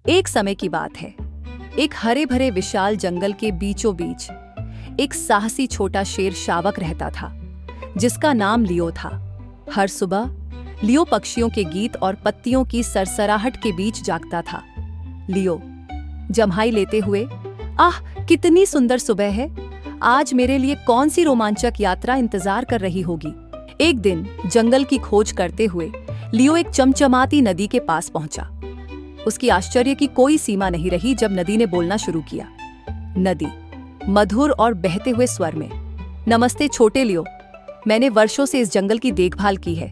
एक समय की बात है। एक हरे भरे विशाल जंगल के बीचों बीच एक साहसी छोटा शेर शावक रहता था, जिसका नाम लियो था। हर सुबह लियो पक्षियों के गीत और पत्तियों की सरसराहट के बीच जागता था। लियो जम्हाई लेते हुए, आह कितनी सुंदर सुबह है, आज मेरे लिए कौन सी रोमांचक यात्रा इंतजार कर रही होगी। एक दिन जंगल की खोज करते हुए लियो एक चमचमाती नदी के पास पहुंचा। उसकी आश्चर्य की कोई सीमा नहीं रही जब नदी ने बोलना शुरू किया। नदी मधुर और बहते हुए स्वर में, नमस्ते छोटे लियो, मैंने वर्षों से इस जंगल की देखभाल की है।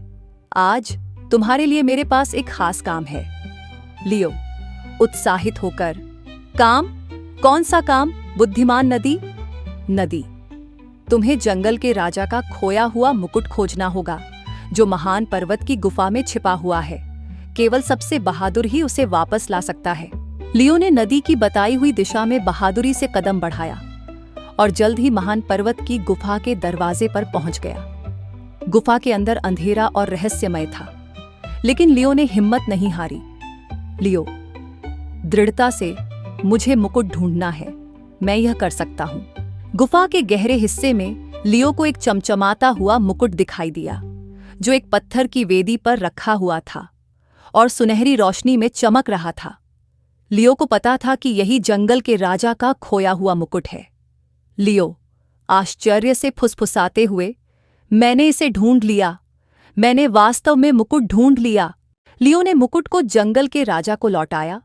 आज तुम्हारे लिए मेरे पास एक खास काम है। लियो उत्साहित होकर, काम? कौन सा काम बुद्धिमान नदी? नदी, तुम्हें जंगल के राजा का खोया हुआ मुकुट खोजना होगा, जो महान पर्वत की गुफा में छिपा हुआ है। केवल सबसे बहादुर ही उसे वापस ला सकता है। लियो ने नदी की बताई हुई दिशा में बहादुरी से कदम बढ़ाया और जल्द ही महान पर्वत की गुफा के दरवाजे पर पहुंच गया। गुफा के अंदर अंधेरा और रहस्यमय था, लेकिन लियो ने हिम्मत नहीं हारी। लियो दृढ़ता से, मुझे मुकुट ढूंढना है, मैं यह कर सकता हूं। गुफा के गहरे हिस्से में लियो को एक चमचमाता हुआ मुकुट दिखाई दिया, जो एक पत्थर की वेदी पर रखा हुआ था और सुनहरी रोशनी में चमक रहा था। लियो को पता था कि यही जंगल के राजा का खोया हुआ मुकुट है। लियो आश्चर्य से फुसफुसाते हुए, मैंने इसे ढूंढ लिया, मैंने वास्तव में मुकुट ढूंढ लिया। लियो ने मुकुट को जंगल के राजा को लौटाया,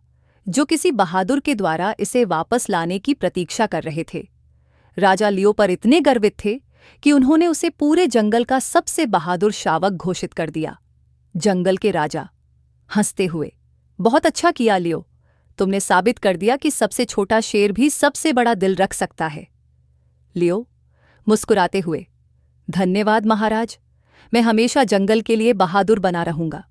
जो किसी बहादुर के द्वारा इसे वापस लाने की प्रतीक्षा कर रहे थे। राजा लियो पर इतने गर्वित थे कि उन्होंने उसे पूरे जंगल का सबसे बहादुर शावक घोषित कर दिया। जंगल के राजा हंसते हुए, बहुत अच्छा किया लियो, तुमने साबित कर दिया कि सबसे छोटा शेर भी सबसे बड़ा दिल रख सकता है। लियो मुस्कुराते हुए, धन्यवाद महाराज, मैं हमेशा जंगल के लिए बहादुर बना रहूंगा।